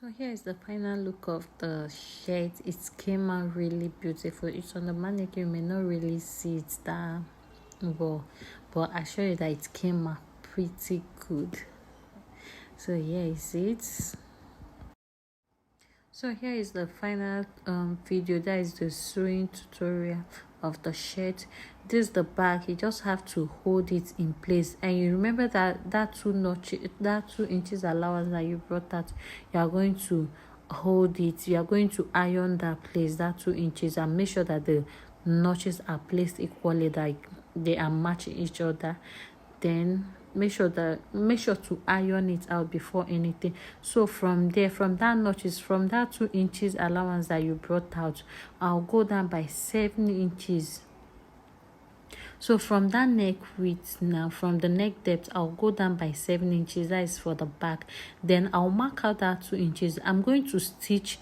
So here is the final look of the shirt. It came out really beautiful. It's on the mannequin, you may not really see it that well, but I assure you that it came out pretty good. So here is it. So here is the final video. That is the sewing tutorial of the shirt. This is the back. You just have to hold it in place, and you remember that that 2 inches allowance that you brought out, you are going to hold it. You are going to iron that place, that 2 inches, and make sure that the notches are placed equally, that they are matching each other. Then make sure to iron it out before anything. So from there, from that notches, from that 2 inches allowance that you brought out, I'll go down by 7 inches. So from that neck width, now from the neck depth, I'll go down by 7 inches. That is for the back. Then I'll mark out that 2 inches. I'm going to stitch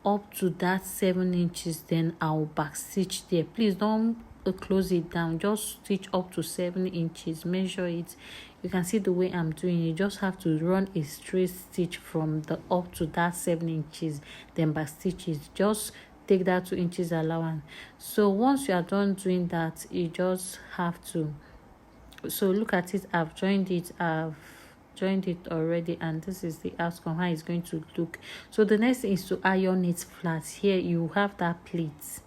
up to that 7 inches, then I'll back stitch there. Please don't close it down, just stitch up to 7 inches, measure it. You can see the way I'm doing. You just have to run a straight stitch from the up to that 7 inches, then back stitch it. Just take that 2 inches allowance. So once you are done doing that, you just have to, so look at it, I've joined it already, and this is the outcome, how it's going to look. So the next thing is to iron it flat. Here you have that plate,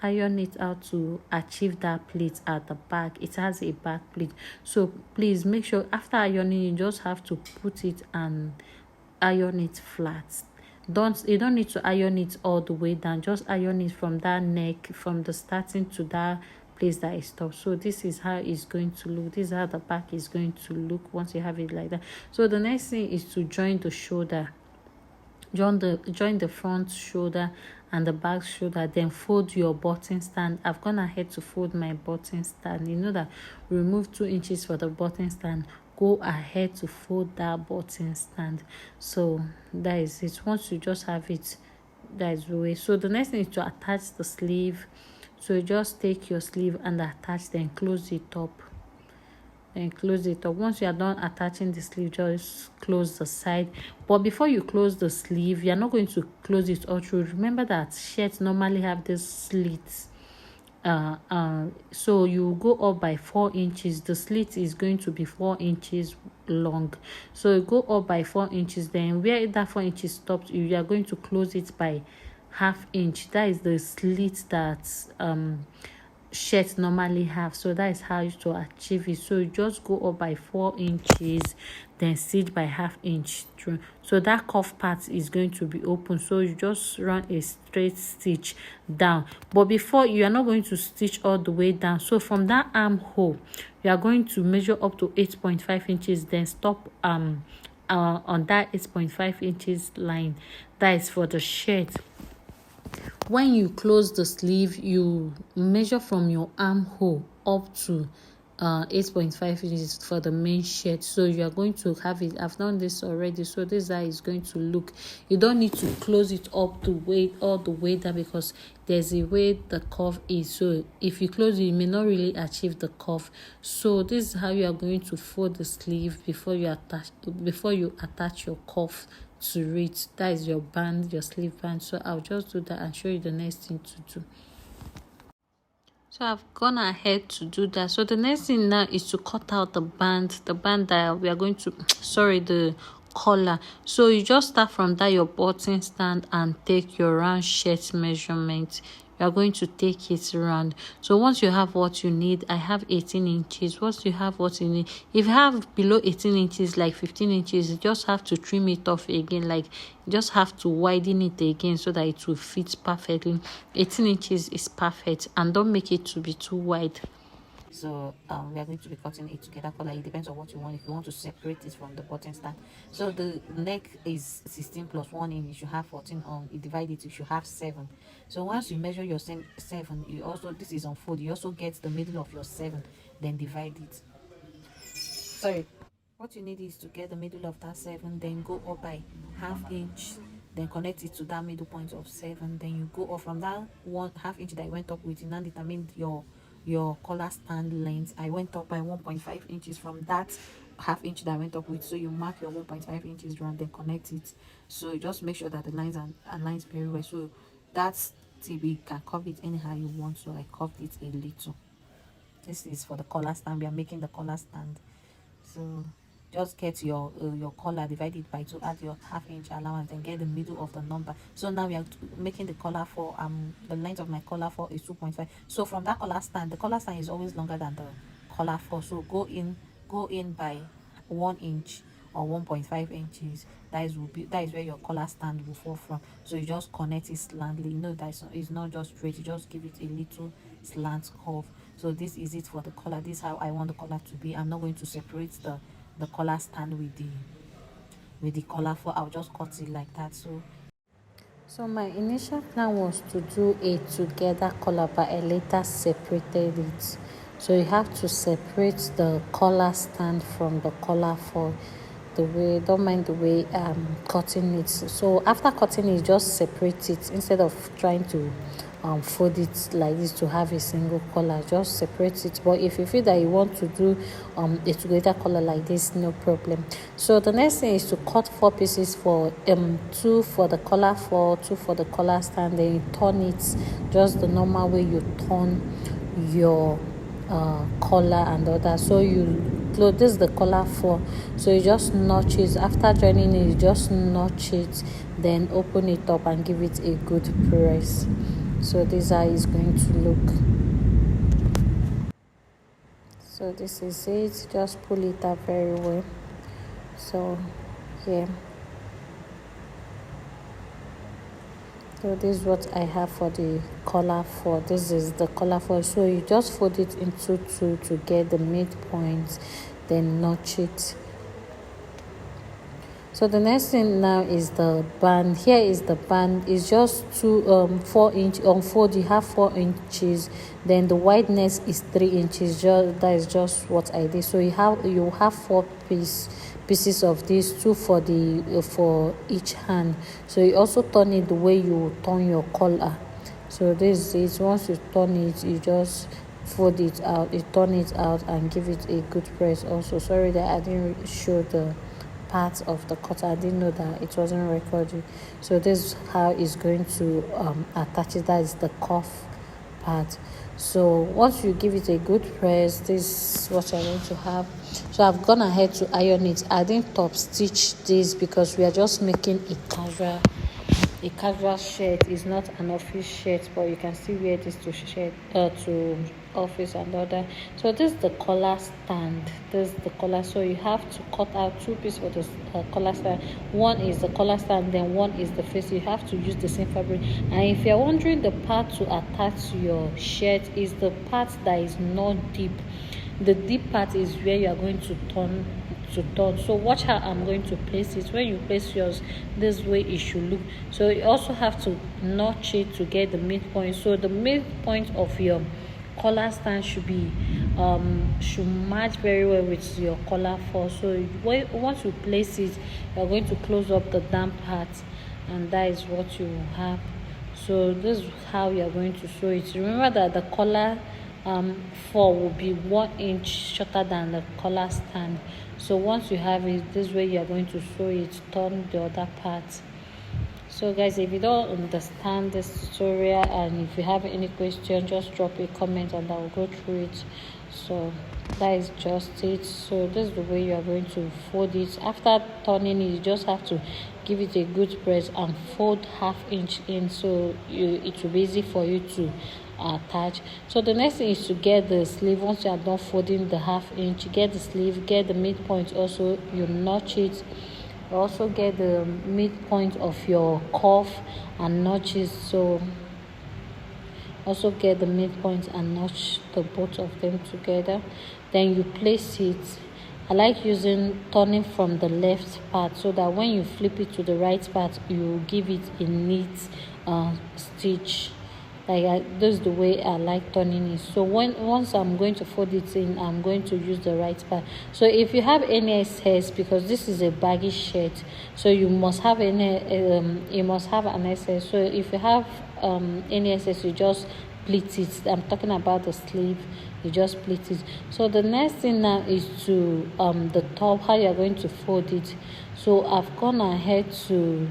iron it out to achieve that plate at the back. It has a back plate, so please make sure after ironing, you just have to put it and iron it flat. You don't need to iron it all the way down, just iron it from that neck, from the starting to that place that is stopped. So this is how it's going to look. This is how the back is going to look once you have it like that. So the next thing is to join the shoulder, join the front shoulder and the back shoulder, then fold your button stand. I've gone ahead to fold my button stand. You know that remove 2 inches for the button stand, go ahead to fold that button stand. So that is it. Once you just have it, that is the way. So the next thing is to attach the sleeve. So you just take your sleeve and attach, then close it up, and close it up. Once you are done attaching the sleeve, just close the side. But before you close the sleeve, you are not going to close it all through. Remember that shirts normally have this slits. So you go up by 4 inches. The slit is going to be 4 inches long, so you go up by 4 inches. Then where that 4 inches stops, you are going to close it by ½ inch. That is the slit that shirts normally have. So that is how you to achieve it. So you just go up by 4 inches, then stitch by ½ inch through. So that cuff part is going to be open, so you just run a straight stitch down. But before, you are not going to stitch all the way down. So from that armhole, you are going to measure up to 8.5 inches, then stop on that 8.5 inches line. That is for the shirt. When you close the sleeve, you measure from your armhole up to 8.5 inches for the main shirt. So you are going to have it. I've done this already, so this is how it's going to look. You don't need to close it up to weight all the way down, because there's a way the curve is. So if you close it, you may not really achieve the curve. So this is how you are going to fold the sleeve before you attach your cuff to it. That is your band, your sleeve band. So I'll just do that and show you the next thing to do. So I've gone ahead to do that. So the next thing now is to cut out the band that we are going to the collar. So you just start from that your button stand and take your round shirt measurement. You are going to take it round. So once you have what you need, I have 18 inches. Once you have what you need, if you have below 18 inches, like 15 inches, you just have to trim it off again. Like, you just have to widen it again so that it will fit perfectly. 18 inches is perfect, and don't make it to be too wide. So we are going to be cutting it together color. It depends on what you want. If you want to separate it from the button stand, so the neck is 16 plus 1 inch. You should have 14 on. You divide it, you should have 7. So once you measure your 7, you also, this is on fold, you also get the middle of your 7, then divide it. Sorry, what you need is to get the middle of that 7, then go up by ½ inch, then connect it to that middle point of 7. Then you go up from that ½ inch that I went up with. You now determine your collar stand length. I went up by 1.5 inches from that half inch that I went up with. So you mark your 1.5 inches round, then connect it. So you just make sure that the lines are aligned very well. So that's TB can curve it anyhow you want. So I curved it a little. This is for the collar stand. We are making the collar stand. So just get your collar, divide it by 2, add your half inch allowance, and get the middle of the number. So now we are making the collar for the length of my collar for is 2.5. So from that collar stand, the collar stand is always longer than the collar for. So go in by 1 inch or 1.5 inches. That is where your collar stand will fall from. So you just connect it slantly. You know that it's not just straight, you just give it a little slant curve. So this is it for the collar. This is how I want the collar to be. I'm not going to separate the collar stand with the collar for. I'll just cut it like that. So my initial plan was to do a together collar, but I later separated it. So you have to separate the collar stand from the collar for the way, don't mind the way cutting it. So after cutting it, just separate it instead of trying to fold it like this to have a single collar. Just separate it. But if you feel that you want to do a together collar like this, no problem. So the next thing is to cut 4 pieces for 2 for the collar, for 2 for the collar stand. Then you turn it just the normal way you turn your collar and all that. So you close, this is the collar 4, so you just notch it. After joining it, you just notch it, then open it up and give it a good press. So this is how it's going to look. So this is it, just pull it up very well. So yeah, so this is what I have for the collar 4. This is the collar 4. So you just fold it into 2 to get the midpoint, then notch it. So the next thing now is the band. Here is the band. It's just 4 inch on fold. You have 4 inches. Then the wideness is 3 inches. That is just what I did. So you have 4 pieces of this, 2 for each hand. So you also turn it the way you turn your collar. So this is, once you turn it, you just fold it out, you turn it out and give it a good press. Also, sorry that I didn't show the part of the cutter. I didn't know that it wasn't recording. So this is how it's going to attach it. That is the cuff part. So once you give it a good press, this is what you're going to have. So I've gone ahead to iron it. I didn't top stitch this because we are just making a casual shirt. Is not an office shirt, but you can still wear this to shirt to office and other. So this is the collar stand. This is the collar. So you have to cut out 2 pieces for the collar stand. One is the collar stand, then one is the face. You have to use the same fabric. And if you're wondering, the part to attach to your shirt is the part that is not deep. The deep part is where you are going to turn. So watch how I'm going to place it. When you place yours, this way it should look. So you also have to notch it to get the midpoint. So the midpoint of your collar stand should match very well with your collar 4. So once you place it, you're going to close up the damp part, and that is what you will have. So this is how you are going to sew it. Remember that the collar 4 will be 1 inch shorter than the collar stand. So once you have it, this way you are going to sew it, turn the other part. So guys, if you don't understand this tutorial and if you have any question, just drop a comment and I will go through it. So that is just it. So this is the way you are going to fold it. After turning it, you just have to give it a good press and fold half inch in, so it will be easy for you to attach. So the next thing is to get the sleeve. Once you are done folding the half inch, get the sleeve, get the midpoint. Also, you notch it. You also get the midpoint of your cuff and notches. So also get the midpoint and notch the both of them together. Then you place it. I like turning from the left part, so that when you flip it to the right part, you give it a neat stitch. This is the way I like turning it. So once I'm going to fold it in, I'm going to use the right part. So if you have any excess, because this is a baggy shirt, so you must have an excess. So if you have any excess, you just pleat it. I'm talking about the sleeve. you just split it. So the next thing now is to the top, how you're going to fold it. So I've gone ahead to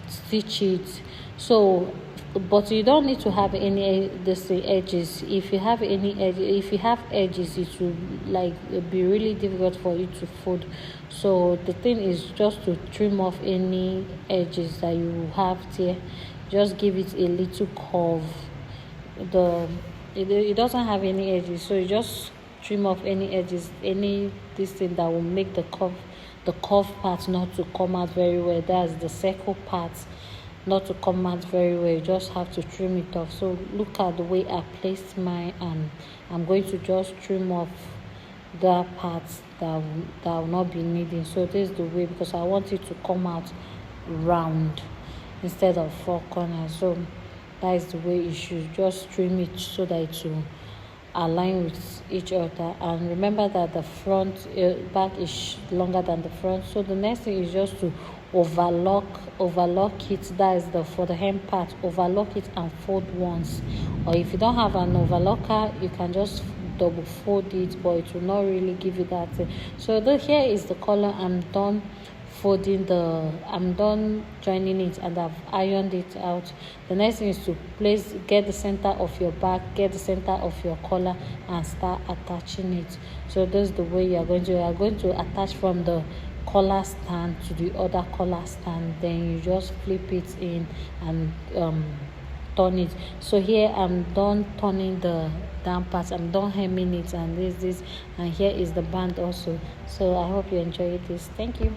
stitch it. So but you don't need to have any this edges. If you have edges, it will like be really difficult for you to fold. So the thing is just to trim off any edges that you have there. Just give it a little curve. It doesn't have any edges, so you just trim off any edges, any this thing that will make the curve part not to come out very well. That's the circle part not to come out very well. You just have to trim it off. So look at the way I placed mine, and I'm going to just trim off that part that will not be needing. So this is the way, because I want it to come out round instead of four corners. So that is the way you should just trim it so that it will align with each other. And remember that the front back is longer than the front. So the next thing is just to overlock it. That is for the hem part. Overlock it and fold once, or if you don't have an overlocker, you can just double fold it, but it will not really give you that thing. So here is the color. I'm done joining it, and I've ironed it out. The next thing is to get the center of your back, get the center of your collar, and start attaching it. So this is the way you are going to attach from the collar stand to the other collar stand. Then you just flip it in and turn it. So here I'm done turning the down part, I'm done hemming it, and this and here is the band also. So I hope you enjoy this. Thank you.